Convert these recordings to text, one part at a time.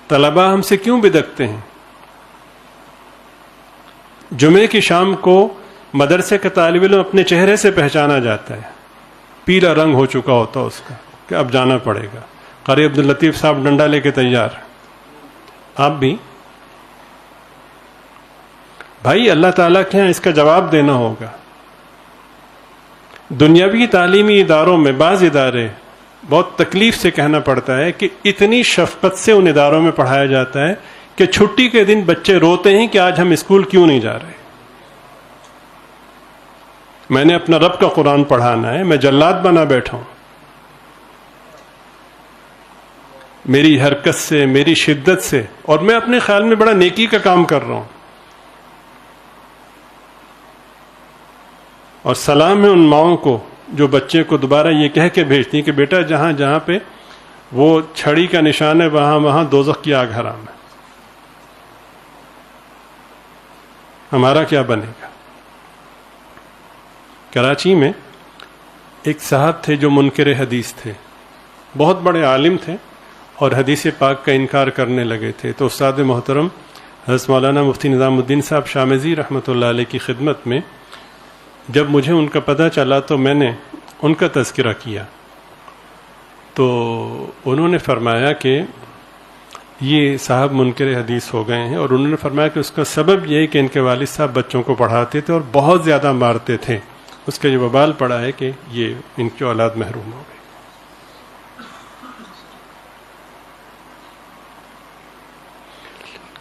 طلباء ہم سے کیوں بدکتے ہیں؟ جمعے کی شام کو مدرسے کا طالب علم اپنے چہرے سے پہچانا جاتا ہے، پیلا رنگ ہو چکا ہوتا ہے اس کا کہ اب جانا پڑے گا. قاری عبداللطیف صاحب ڈنڈا لے کے تیار. آپ بھی بھائی اللہ تعالیٰ کے یہاں اس کا جواب دینا ہوگا. دنیاوی تعلیمی اداروں میں بعض ادارے بہت تکلیف سے کہنا پڑتا ہے کہ اتنی شفقت سے ان اداروں میں پڑھایا جاتا ہے کہ چھٹی کے دن بچے روتے ہیں کہ آج ہم اسکول کیوں نہیں جا رہے. میں نے اپنا رب کا قرآن پڑھانا ہے، میں جلاد بنا بیٹھا ہوں. میری حرکت سے، میری شدت سے، اور میں اپنے خیال میں بڑا نیکی کا کام کر رہا ہوں. اور سلام ہے ان ماؤں کو جو بچے کو دوبارہ یہ کہہ کے بھیجتی ہیں کہ بیٹا جہاں جہاں پہ وہ چھڑی کا نشان ہے وہاں وہاں دوزخ کی آگ حرام ہے. ہمارا کیا بنے گا؟ کراچی میں ایک صاحب تھے جو منکر حدیث تھے، بہت بڑے عالم تھے اور حدیث پاک کا انکار کرنے لگے تھے. تو استاد محترم حضرت مولانا مفتی نظام الدین صاحب شامزی رحمۃ اللہ علیہ کی خدمت میں جب مجھے ان کا پتہ چلا تو میں نے ان کا تذکرہ کیا. تو انہوں نے فرمایا کہ یہ صاحب منکر حدیث ہو گئے ہیں، اور انہوں نے فرمایا کہ اس کا سبب یہ ہے کہ ان کے والد صاحب بچوں کو پڑھاتے تھے اور بہت زیادہ مارتے تھے. اس کا یہ وبال پڑا ہے کہ یہ ان کی اولاد محروم ہو گئی.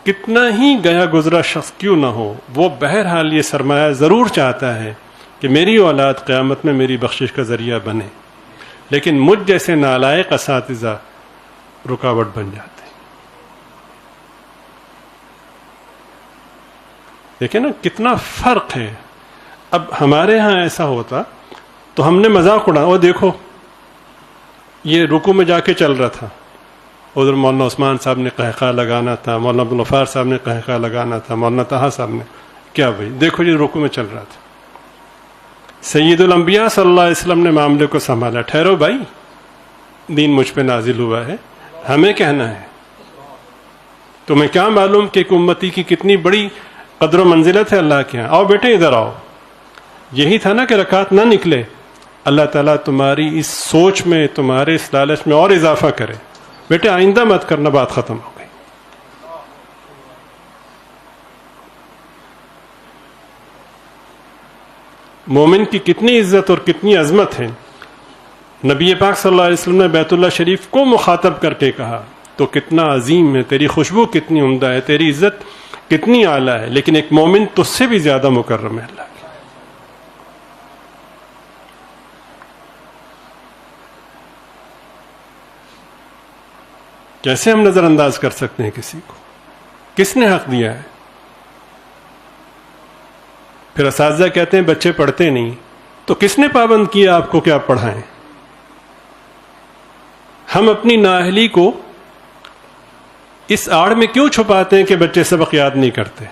کتنا ہی گیا گزرا شخص کیوں نہ ہو، وہ بہرحال یہ سرمایہ ضرور چاہتا ہے کہ میری اولاد قیامت میں میری بخشش کا ذریعہ بنے، لیکن مجھ جیسے نالائق اساتذہ رکاوٹ بن جاتے ہیں. دیکھیں نا کتنا فرق ہے. اب ہمارے ہاں ایسا ہوتا تو ہم نے مذاق اڑا، وہ دیکھو یہ رکوع میں جا کے چل رہا تھا، ادھر مولانا عثمان صاحب نے قہقہ لگانا تھا، مولانا عبدالغفار صاحب نے قہقہ لگانا تھا، مولانا طہا صاحب نے، کیا بھائی دیکھو یہ رکوع میں چل رہا تھا. سید الانبیاء صلی اللہ علیہ وسلم نے معاملے کو سنبھالا. ٹھہرو بھائی، دین مجھ پہ نازل ہوا ہے، ہمیں کہنا ہے. تمہیں کیا معلوم کہ ایک امتی کی کتنی بڑی قدر و منزلت ہے اللہ کے یہاں. آؤ بیٹے ادھر آؤ. یہی تھا نا کہ رکعت نہ نکلے. اللہ تعالیٰ تمہاری اس سوچ میں، تمہارے اس لالچ میں اور اضافہ کرے. بیٹے آئندہ مت کرنا، بات ختم ہو گئی. مومن کی کتنی عزت اور کتنی عظمت ہے. نبی پاک صلی اللہ علیہ وسلم نے بیت اللہ شریف کو مخاطب کر کے کہا تو کتنا عظیم ہے، تیری خوشبو کتنی عمدہ ہے، تیری عزت کتنی اعلیٰ ہے، لیکن ایک مومن تجھ سے بھی زیادہ مکرم ہے اللہ کے. کیسے ہم نظر انداز کر سکتے ہیں کسی کو؟ کس نے حق دیا ہے؟ پھر اساتذہ کہتے ہیں بچے پڑھتے نہیں، تو کس نے پابند کیا آپ کو کہ آپ پڑھائیں؟ ہم اپنی نااہلی کو اس آڑ میں کیوں چھپاتے ہیں کہ بچے سبق یاد نہیں کرتے؟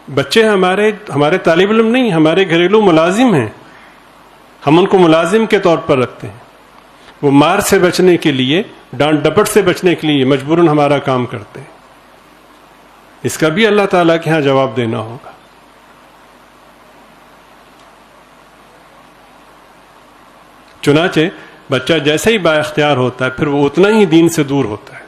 بچے ہمارے طالب علم نہیں، ہمارے گھریلو ملازم ہیں. ہم ان کو ملازم کے طور پر رکھتے ہیں. وہ مار سے بچنے کے لیے، ڈانٹ ڈپٹ سے بچنے کے لیے مجبوراً ہمارا کام کرتے ہیں. اس کا بھی اللہ تعالیٰ کے ہاں جواب دینا ہوگا. چنانچہ بچہ جیسے ہی با اختیار ہوتا ہے پھر وہ اتنا ہی دین سے دور ہوتا ہے.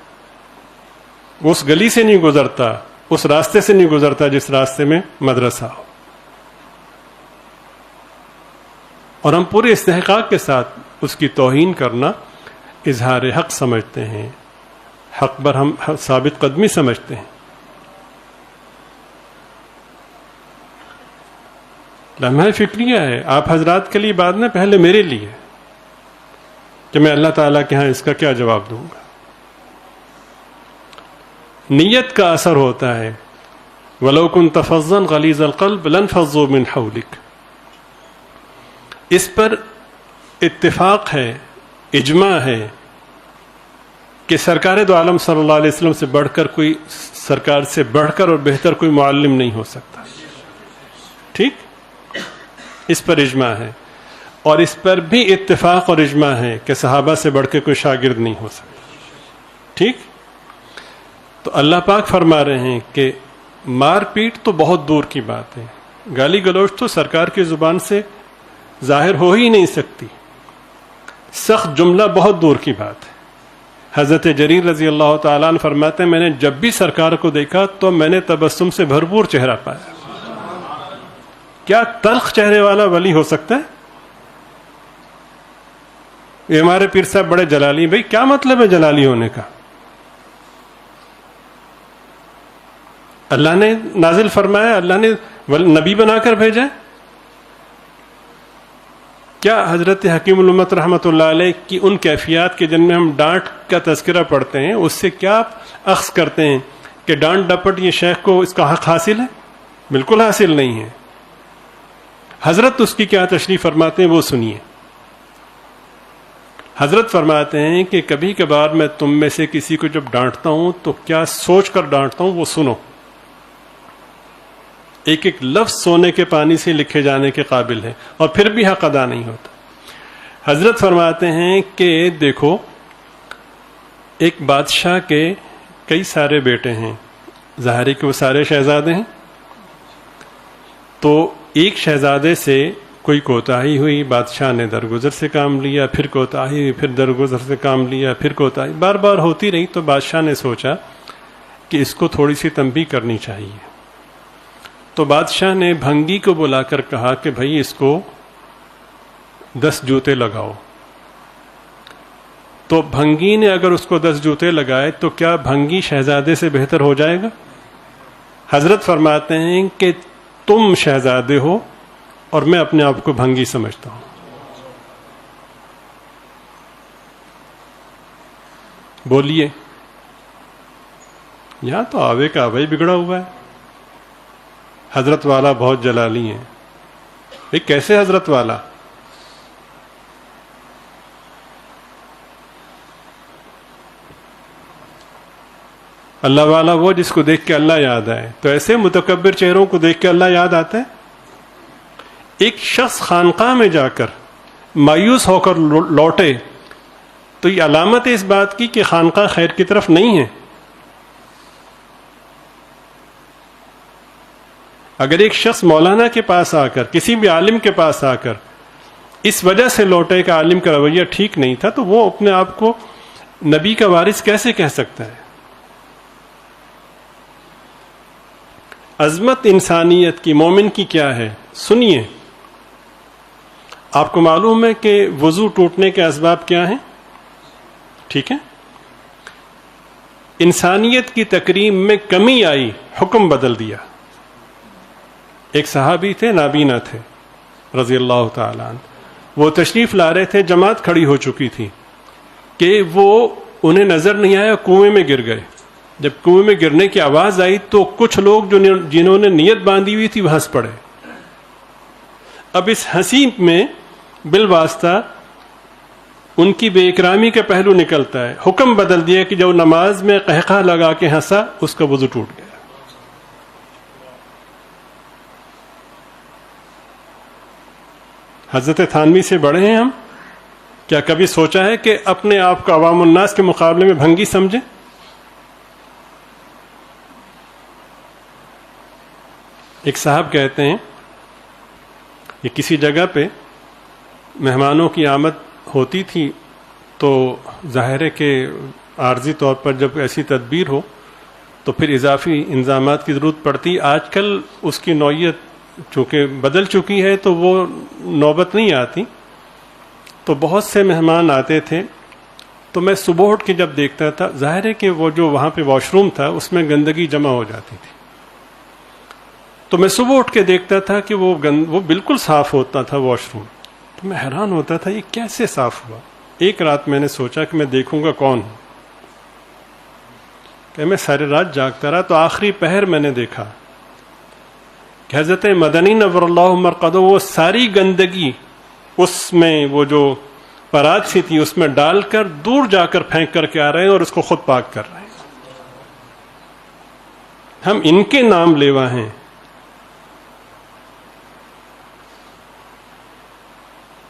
وہ اس گلی سے نہیں گزرتا، اس راستے سے نہیں گزرتا جس راستے میں مدرسہ ہو. اور ہم پورے استحقاق کے ساتھ اس کی توہین کرنا اظہار حق سمجھتے ہیں، حق پر ہم ثابت قدمی سمجھتے ہیں. لمحہ فکریہ ہے آپ حضرات کے لیے، بعد میں پہلے میرے لیے، کہ میں اللہ تعالیٰ کے ہاں اس کا کیا جواب دوں گا. نیت کا اثر ہوتا ہے. وَلَوْ كُنْتَ فَظًّا غَلِيظَ الْقَلْبِ لَانفَضُّوا مِنْ حَوْلِكَ. اس پر اتفاق ہے، اجماع ہے کہ سرکار دو عالم صلی اللہ علیہ وسلم سے بڑھ کر کوئی، سرکار سے بڑھ کر اور بہتر کوئی معلم نہیں ہو سکتا. ٹھیک، اس پر اجماع ہے. اور اس پر بھی اتفاق اور اجماع ہے کہ صحابہ سے بڑھ کے کوئی شاگرد نہیں ہو سکتا. ٹھیک. تو اللہ پاک فرما رہے ہیں کہ مار پیٹ تو بہت دور کی بات ہے، گالی گلوچ تو سرکار کی زبان سے ظاہر ہو ہی نہیں سکتی، سخت جملہ بہت دور کی بات ہے۔ حضرت جریر رضی اللہ تعالیٰ عنہ فرماتے ہیں میں نے جب بھی سرکار کو دیکھا تو میں نے تبسم سے بھرپور چہرہ پایا۔ کیا تلخ چہرے والا ولی ہو سکتا ہے؟ یہ ہمارے پیر صاحب بڑے جلالی، بھائی کیا مطلب ہے جلالی ہونے کا؟ اللہ نے نازل فرمایا، اللہ نے نبی بنا کر بھیجا ہے۔ کیا حضرت حکیم الامت رحمۃ اللہ علیہ کی ان کیفیات کے جن میں ہم ڈانٹ کا تذکرہ پڑھتے ہیں اس سے کیا اخذ کرتے ہیں کہ ڈانٹ ڈپٹ یہ شیخ کو اس کا حق حاصل ہے؟ بالکل حاصل نہیں ہے۔ حضرت اس کی کیا تشریح فرماتے ہیں وہ سنیے۔ حضرت فرماتے ہیں کہ کبھی کبھار میں تم میں سے کسی کو جب ڈانٹتا ہوں تو کیا سوچ کر ڈانٹتا ہوں وہ سنو، ایک ایک لفظ سونے کے پانی سے لکھے جانے کے قابل ہے اور پھر بھی حق ادا نہیں ہوتا۔ حضرت فرماتے ہیں کہ دیکھو ایک بادشاہ کے کئی سارے بیٹے ہیں، ظاہر ہے کہ وہ سارے شہزادے ہیں، تو ایک شہزادے سے کوئی کوتاہی ہوئی، بادشاہ نے درگزر سے کام لیا، پھر کوتاہی ہوئی، پھر درگزر سے کام لیا، پھر کوتاہی بار بار ہوتی رہی، تو بادشاہ نے سوچا کہ اس کو تھوڑی سی تنبیہ کرنی چاہیے۔ تو بادشاہ نے بھنگی کو بلا کر کہا کہ بھائی اس کو 10 جوتے لگاؤ۔ تو بھنگی نے اگر اس کو 10 جوتے لگائے تو کیا بھنگی شہزادے سے بہتر ہو جائے گا؟ حضرت فرماتے ہیں کہ تم شہزادے ہو اور میں اپنے آپ کو بھنگی سمجھتا ہوں۔ بولیے، یہاں تو آوے کا آوے بگڑا ہوا ہے۔ حضرت والا بہت جلالی ہیں، یہ کیسے حضرت والا؟ اللہ والا وہ جس کو دیکھ کے اللہ یاد آئے، تو ایسے متکبر چہروں کو دیکھ کے اللہ یاد آتا ہے؟ ایک شخص خانقاہ میں جا کر مایوس ہو کر لوٹے تو یہ علامت ہے اس بات کی کہ خانقاہ خیر کی طرف نہیں ہے۔ اگر ایک شخص مولانا کے پاس آ کر، کسی بھی عالم کے پاس آ کر اس وجہ سے لوٹے کہ عالم کا رویہ ٹھیک نہیں تھا، تو وہ اپنے آپ کو نبی کا وارث کیسے کہہ سکتا ہے؟ عظمت انسانیت کی، مومن کی کیا ہے؟ سنیے، آپ کو معلوم ہے کہ وضو ٹوٹنے کے اسباب کیا ہیں؟ ٹھیک ہے، انسانیت کی تکریم میں کمی آئی، حکم بدل دیا۔ ایک صحابی تھے، نابینا تھے رضی اللہ تعالیٰ عنہ، وہ تشریف لا رہے تھے، جماعت کھڑی ہو چکی تھی کہ وہ انہیں نظر نہیں آیا، کنویں میں گر گئے۔ جب کنویں میں گرنے کی آواز آئی تو کچھ لوگ جنہوں نے نیت باندھی ہوئی تھی وہ ہنس پڑے۔ اب اس ہنسی میں بالواسطہ ان کی بے اکرامی کا پہلو نکلتا ہے، حکم بدل دیا کہ جو نماز میں قہقہ لگا کے ہنسا اس کا وضو ٹوٹ گیا۔ حضرت تھانوی سے بڑے ہیں ہم؟ کیا کبھی سوچا ہے کہ اپنے آپ کو عوام الناس کے مقابلے میں بھنگی سمجھیں؟ ایک صاحب کہتے ہیں کہ کسی جگہ پہ مہمانوں کی آمد ہوتی تھی تو ظاہر ہے کہ عارضی طور پر جب ایسی تدبیر ہو تو پھر اضافی انضامات کی ضرورت پڑتی۔ آج کل اس کی نوعیت چونکہ بدل چکی ہے تو وہ نوبت نہیں آتی، تو بہت سے مہمان آتے تھے، تو میں صبح اٹھ کے جب دیکھتا تھا، ظاہر ہے کہ وہ جو وہاں پہ واش روم تھا اس میں گندگی جمع ہو جاتی تھی، تو میں صبح اٹھ کے دیکھتا تھا کہ وہ بالکل صاف ہوتا تھا واش روم، تو میں حیران ہوتا تھا یہ کیسے صاف ہوا۔ ایک رات میں نے سوچا کہ میں دیکھوں گا کون ہوں، کہ میں ساری رات جاگتا رہا، تو آخری پہر میں نے دیکھا کہ حضرت مدنی نور اللہ مرقدہ وہ ساری گندگی اس میں وہ جو پرات سی تھی اس میں ڈال کر دور جا کر پھینک کر کے آ رہے ہیں اور اس کو خود پاک کر رہے ہیں۔ ہم ان کے نام لیوا ہیں۔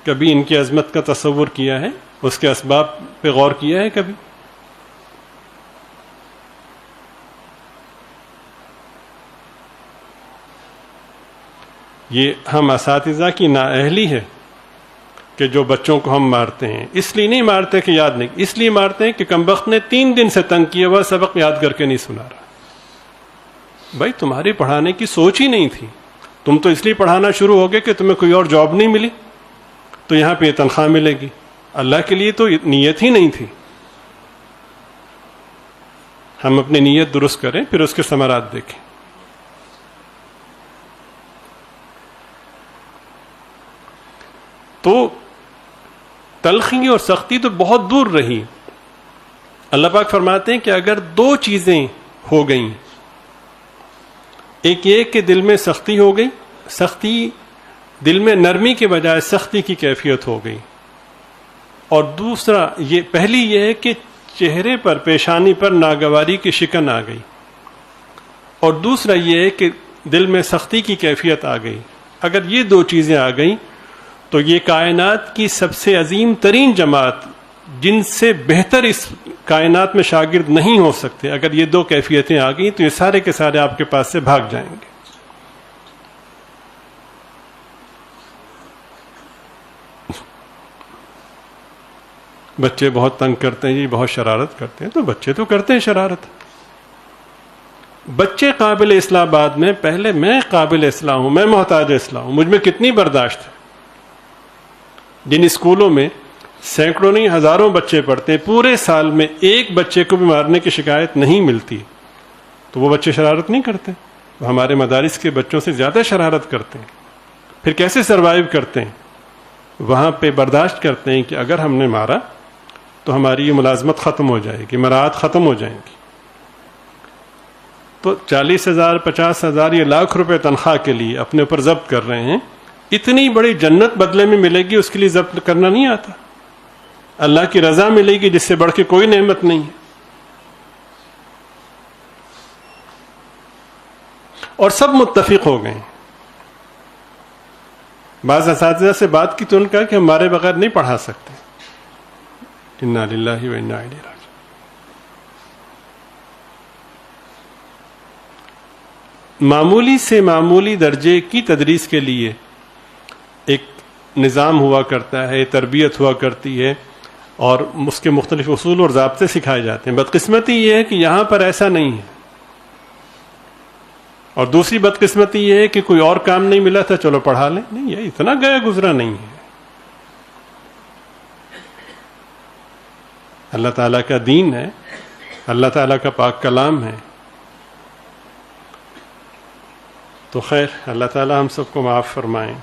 کبھی ان کی عظمت کا تصور کیا ہے؟ اس کے اسباب پہ غور کیا ہے کبھی؟ یہ ہم اساتذہ کی نااہلی ہے کہ جو بچوں کو ہم مارتے ہیں. اس لیے نہیں مارتے کہ یاد نہیں, اس لیے مارتے ہیں کہ کمبخت نے 3 دن سے تنگ کیا ہوا سبق یاد کر کے نہیں سنا رہا. بھائی تمہاری پڑھانے کی سوچ ہی نہیں تھی, تم تو اس لیے پڑھانا شروع ہو گئے کہ تمہیں کوئی اور جاب نہیں ملی تو یہاں پہ یہ تنخواہ ملے گی. اللہ کے لیے تو نیت ہی نہیں تھی. ہم اپنی نیت درست کریں, پھر اس کے ثمرات دیکھیں. تو تلخی اور سختی تو بہت دور رہی. اللہ پاک فرماتے ہیں کہ اگر 2 چیزیں ہو گئیں, ایک یہ کہ دل میں سختی ہو گئی, سختی دل میں نرمی کے بجائے سختی کی کیفیت ہو گئی, اور دوسرا یہ پہلی یہ ہے کہ چہرے پر پیشانی پر ناگواری کی شکن آ گئی, اور دوسرا یہ ہے کہ دل میں سختی کی کیفیت آ گئی. اگر یہ 2 چیزیں آ گئیں تو یہ کائنات کی سب سے عظیم ترین جماعت, جن سے بہتر اس کائنات میں شاگرد نہیں ہو سکتے, اگر یہ 2 کیفیتیں آ گئیں تو یہ سارے کے سارے آپ کے پاس سے بھاگ جائیں گے. بچے بہت تنگ کرتے ہیں جی, بہت شرارت کرتے ہیں, تو بچے تو کرتے ہیں شرارت. بچے قابل اصلاح بعد میں, پہلے میں قابل اصلاح ہوں, میں محتاج اصلاح ہوں. مجھ میں کتنی برداشت ہے. جن اسکولوں میں سینکڑوں نہیں ہزاروں بچے پڑھتے ہیں, پورے سال میں ایک بچے کو بھی مارنے کی شکایت نہیں ملتی, تو وہ بچے شرارت نہیں کرتے. وہ ہمارے مدارس کے بچوں سے زیادہ شرارت کرتے ہیں. پھر کیسے سروائیو کرتے ہیں؟ وہاں پہ برداشت کرتے ہیں کہ اگر ہم نے مارا تو ہماری یہ ملازمت ختم ہو جائے گی, مراعات ختم ہو جائیں گی. تو 40,000 50,000 یہ لاکھ روپے تنخواہ کے لیے اپنے اوپر ضبط کر رہے ہیں. اتنی بڑی جنت بدلے میں ملے گی, اس کے لیے ضبط کرنا نہیں آتا. اللہ کی رضا ملے گی جس سے بڑھ کے کوئی نعمت نہیں ہے. اور سب متفق ہو گئے. بعض اساتذہ سے بات کی تو انہوں نے کہا کہ ہمارے بغیر نہیں پڑھا سکتے. انا للہ و انا الیہ راجعون. معمولی سے معمولی درجے کی تدریس کے لیے ایک نظام ہوا کرتا ہے, تربیت ہوا کرتی ہے, اور اس کے مختلف اصول اور ضابطے سکھائے جاتے ہیں. بدقسمتی یہ ہے کہ یہاں پر ایسا نہیں ہے. اور دوسری بدقسمتی یہ ہے کہ کوئی اور کام نہیں ملا تھا, چلو پڑھا لیں. نہیں, یہ اتنا گیا گزرا نہیں ہے. اللہ تعالیٰ کا دین ہے, اللہ تعالیٰ کا پاک کلام ہے. تو خیر, اللہ تعالیٰ ہم سب کو معاف فرمائیں.